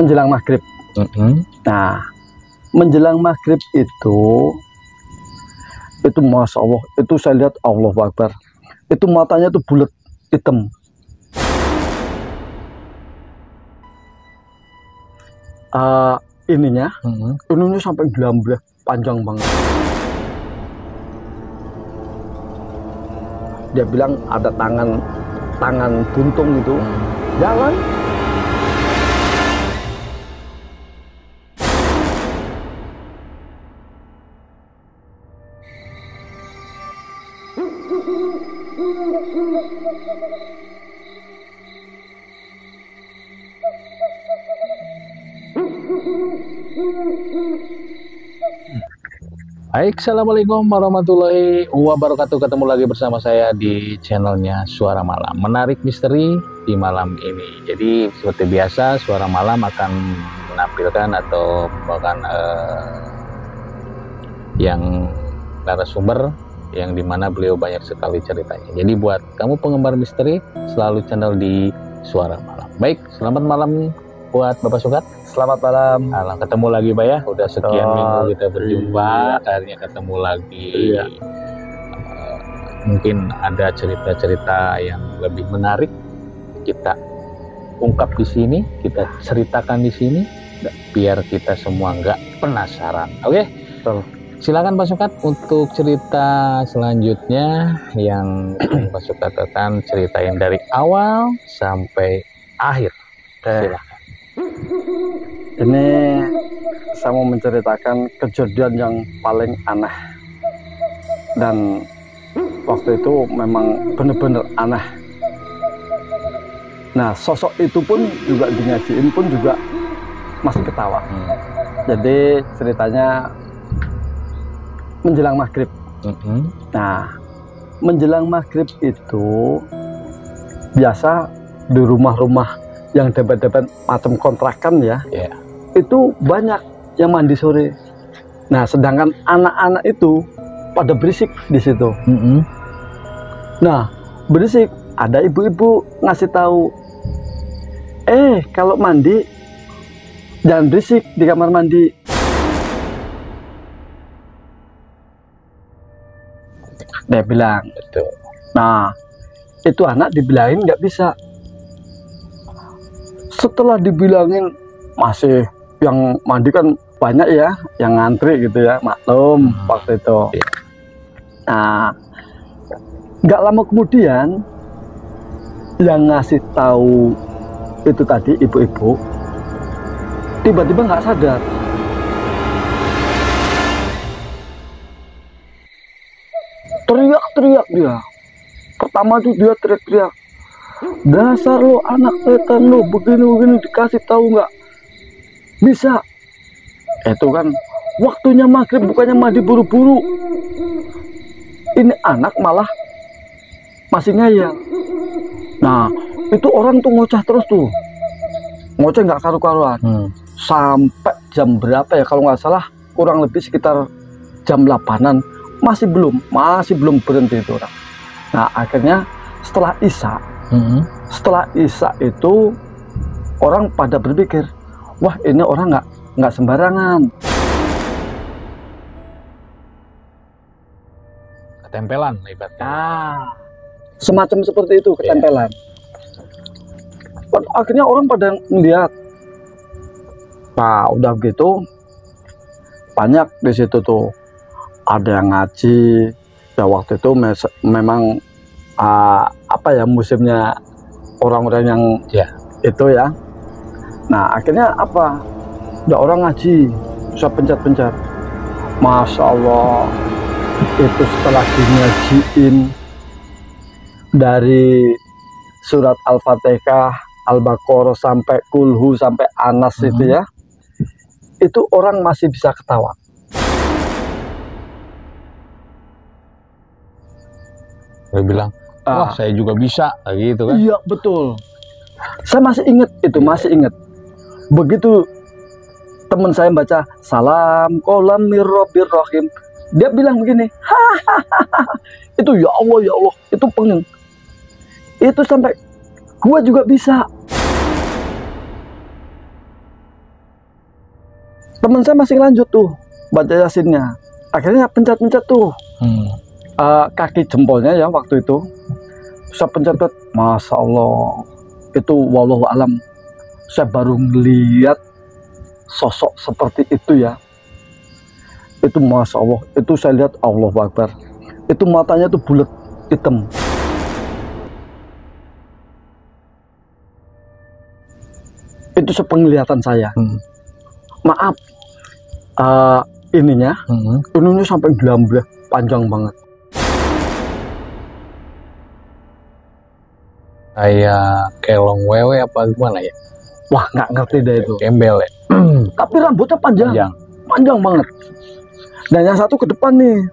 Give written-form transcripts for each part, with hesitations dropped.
menjelang maghrib. Nah, menjelang maghrib itu Masya Allah, itu saya lihat Allah Akbar, itu matanya tuh bulat hitam. Ininya sampai gelambah panjang banget. Dia bilang ada tangan buntung itu jalan. Baik, assalamualaikum warahmatullahi wabarakatuh. Ketemu lagi bersama saya di channelnya Suara Malam, menarik misteri di malam ini. Jadi seperti biasa, Suara Malam akan menampilkan atau bahkan yang narasumber yang dimana beliau banyak sekali ceritanya. Jadi buat kamu penggemar misteri, selalu channel di Suara Malam. Baik, selamat malam buat Bapak Sukat. Selamat malam. Ketemu lagi Pak ya. Udah sekian minggu kita berjumpa, akhirnya ketemu lagi. Mungkin ada cerita-cerita yang lebih menarik kita ungkap di sini, kita ceritakan di sini, biar kita semua nggak penasaran. Oke? Silakan Pak Sukat untuk cerita selanjutnya yang Pak Sukat akan ceritain dari awal sampai akhir. Silakan. Ini saya mau menceritakan kejadian yang paling aneh, dan waktu itu memang benar-benar aneh. Nah, sosok itu pun juga dinyajiin pun juga masih ketawa. Jadi ceritanya menjelang maghrib. Nah, menjelang maghrib itu biasa di rumah-rumah yang depan-depan macam kontrakan ya, itu banyak yang mandi sore. Nah, sedangkan anak-anak itu pada berisik di situ. Nah, berisik, ada ibu-ibu ngasih tahu, kalau mandi jangan berisik di kamar mandi. Dia bilang itu. Nah, itu anak dibilangin nggak bisa. Setelah dibilangin, masih yang mandi kan banyak ya, yang ngantri gitu ya, maklum waktu itu. Nah, nggak lama kemudian yang ngasih tahu itu tadi ibu-ibu tiba-tiba nggak sadar. Teriak-teriak dia. Pertama tuh dia teriak-teriak, dasar lo anak setan lo, begini-begini, dikasih tahu nggak bisa. Itu kan waktunya maghrib, bukannya mandi buru-buru. Ini anak malah masih ngeyel. Nah, itu orang tuh ngoceh terus tuh, ngoceh nggak karu-karuan. Sampai jam berapa ya, kalau nggak salah kurang lebih sekitar jam 8-an, masih belum berhenti itu orang. Nah, akhirnya setelah Isya itu orang pada berpikir, wah ini orang nggak sembarangan. Ketempelan ibaratnya. Semacam seperti itu, ketempelan. Akhirnya orang pada melihat. Nah, udah gitu banyak di situ tuh, ada yang ngaji. Ya waktu itu memang musimnya orang-orang yang itu ya. Nah, akhirnya apa? Ada orang ngaji, bisa pencet-pencet. Masya Allah, itu setelah dinyajiin dari surat Al-Fatihah, Al-Baqarah sampai Kulhu sampai Anas itu ya, itu orang masih bisa ketawa. Dia bilang, wah saya juga bisa, gitu kan? Iya betul. Saya masih ingat itu, masih ingat. Begitu teman saya baca salam qolam mir rabbir rahim, dia bilang begini, hahaha, itu ya Allah, itu pengen. Itu sampai gua juga bisa. teman saya masih lanjut tuh baca yasinnya. Akhirnya pencet-pencet tuh kaki jempolnya ya waktu itu. Saya pencet, masya Allah, itu wallahu alam. Saya baru melihat sosok seperti itu ya. Itu masya Allah, itu saya lihat Allahu Akbar. Itu matanya tuh bulat hitam. Itu sepenglihatan saya. Maaf, ininya sampai gelambir panjang banget. Kayak kelong wewe apa gimana ya? Wah, nggak ngerti deh itu. Gembel ya. Tapi rambutnya panjang banget. Dan yang satu ke depan nih,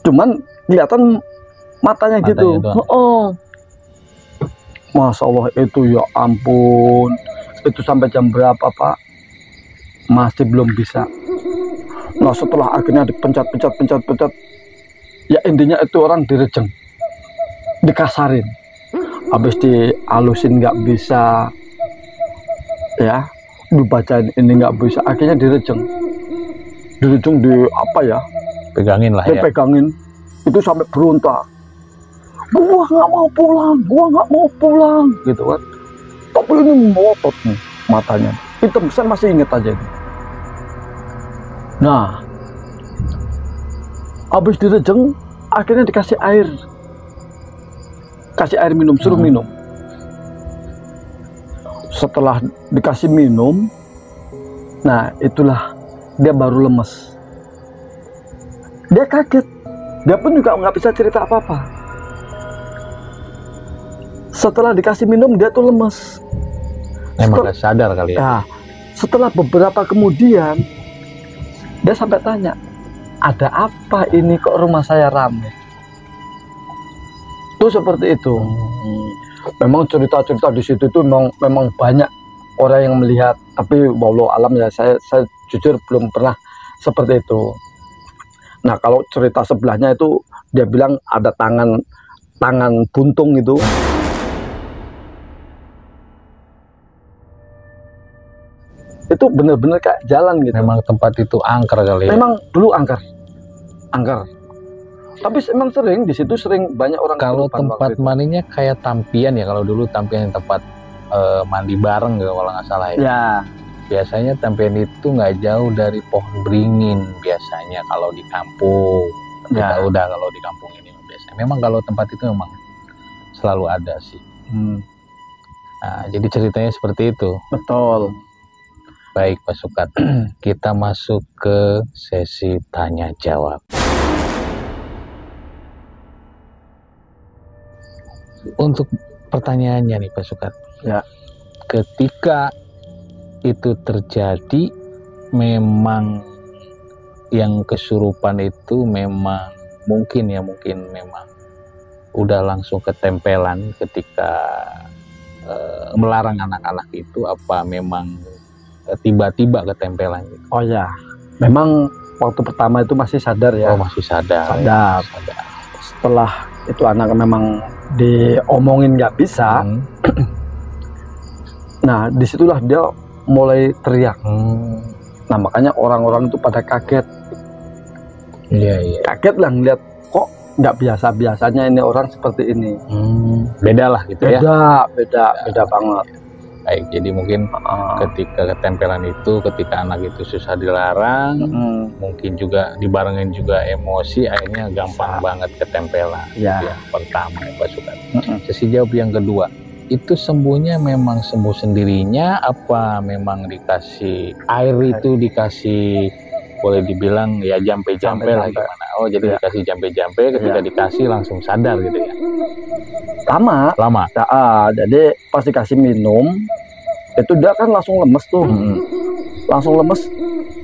cuman kelihatan matanya gitu. Oh, masya Allah, itu ya ampun. Itu sampai jam berapa Pak? Masih belum bisa. Nah setelah akhirnya dipencet, ya intinya itu orang direjeng, dikasarin, habis dihalusin nggak bisa, ya dibacain ini nggak bisa, akhirnya direjeng di apa ya? Pegangin lah ya. Dipegangin, itu sampai berontak. Gua nggak mau pulang, gitu kan. Tapi ini melotot nih matanya, hitam, saya masih inget aja itu. Nah, habis direjeng, akhirnya dikasih air minum, suruh minum. Setelah dikasih minum, nah itulah dia baru lemes. Dia kaget, dia pun juga nggak bisa cerita apa-apa. Setelah dikasih minum, dia tuh lemes. Emang gak sadar kali ya. Nah, setelah beberapa kemudian, dia sampai tanya, ada apa ini kok rumah saya ramai? Itu seperti itu. Memang cerita-cerita di situ itu memang banyak orang yang melihat, tapi wallahu alam ya, saya jujur belum pernah seperti itu. Nah kalau cerita sebelahnya itu dia bilang ada tangan buntung itu. Itu bener-bener kayak jalan gitu. Memang tempat itu angker kali ya. Memang dulu angker. Tapi emang sering di situ banyak orang. Kalau tempat mandinya kayak tampian ya, kalau dulu tampian tempat mandi bareng gitu, kalau nggak salah ya. Ya. Biasanya tampian itu nggak jauh dari pohon beringin biasanya kalau di kampung. Ya. Kita udah kalau di kampung ini biasanya. Memang kalau tempat itu memang selalu ada sih. Nah, jadi ceritanya seperti itu. Betul. Baik Pak Sukat, kita masuk ke sesi tanya jawab. Untuk pertanyaannya nih Pak Sukat, ya, ketika itu terjadi, memang yang kesurupan itu memang mungkin memang udah langsung ketempelan ketika melarang anak-anak itu, apa memang tiba-tiba ketempelan gitu? Oh ya, memang waktu pertama itu masih sadar ya. Oh masih sadar. Sadar. Setelah itu anak memang diomongin nggak bisa. Nah disitulah dia mulai teriak. Nah makanya orang-orang itu pada kaget. Iya. Kaget lah ngeliat kok nggak biasa-biasanya ini orang seperti ini. Beda lah gitu ya. Beda banget. Baik, jadi mungkin ketika ketempelan itu, ketika anak itu susah dilarang, mungkin juga dibarengin juga emosi, akhirnya gampang banget ketempelan. Ya. Yang pertama ya Pak Sukat. Sesi jawab yang kedua, itu sembuhnya memang sembuh sendirinya, apa memang dikasih air itu, dikasih boleh dibilang ya jampe-jampe lah gimana? Oh jadi dikasih jampe-jampe, ketika dikasih langsung sadar gitu ya? Lama. Nah, jadi pas dikasih minum itu dia kan langsung lemes tuh. Langsung lemes.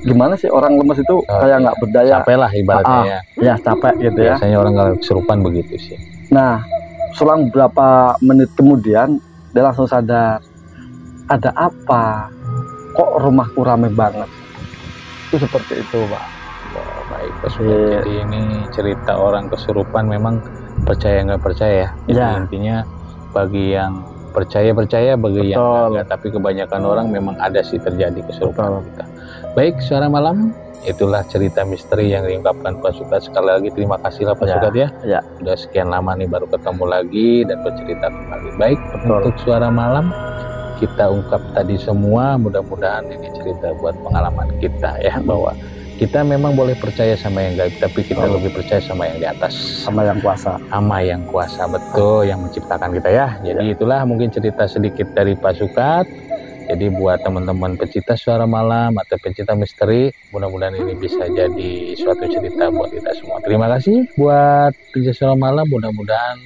Gimana sih orang lemes itu kayak nggak berdaya. Capek lah ibaratnya ya. Ya capek gitu ya. Biasanya orang kalau kesurupan begitu sih. Nah selang berapa menit kemudian dia langsung sadar. Ada apa? Kok rumahku rame banget? Itu seperti itu Pak. Oh, baik Pak Sukat. Jadi ini cerita orang kesurupan, memang percaya nggak percaya ya. Intinya bagi yang percaya bagi yang Betul. enggak, tapi kebanyakan orang memang ada sih terjadi kesurupan Betul. kita. Baik, Suara Malam, itulah cerita misteri yang diungkapkan Pak Sukat. Sekali lagi terima kasih lah Pak Ya, Sukat ya. ya. Udah sekian lama nih baru ketemu lagi dan bercerita kembali. Baik, Betul. untuk Suara Malam kita ungkap tadi semua, mudah-mudahan ini cerita buat pengalaman kita ya, bahwa kita memang boleh percaya sama yang gaib, tapi kita Betul. lebih percaya sama yang di atas, Sama yang kuasa. sama yang kuasa, betul, yang menciptakan kita ya. Jadi itulah mungkin cerita sedikit dari Pak Sukat. Jadi buat teman-teman pecinta Suara Malam atau pecinta misteri, mudah-mudahan ini bisa jadi suatu cerita buat kita semua. Terima kasih buat pecinta Suara Malam, mudah-mudahan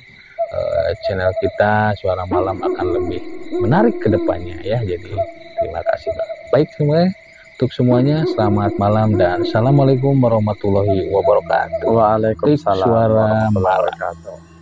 channel kita Suara Malam akan lebih menarik ke depannya ya. Jadi terima kasih Pak. Baik, semuanya untuk semuanya selamat malam dan assalamualaikum warahmatullahi wabarakatuh. Waalaikumsalam Suara warahmatullahi Malam. wabarakatuh.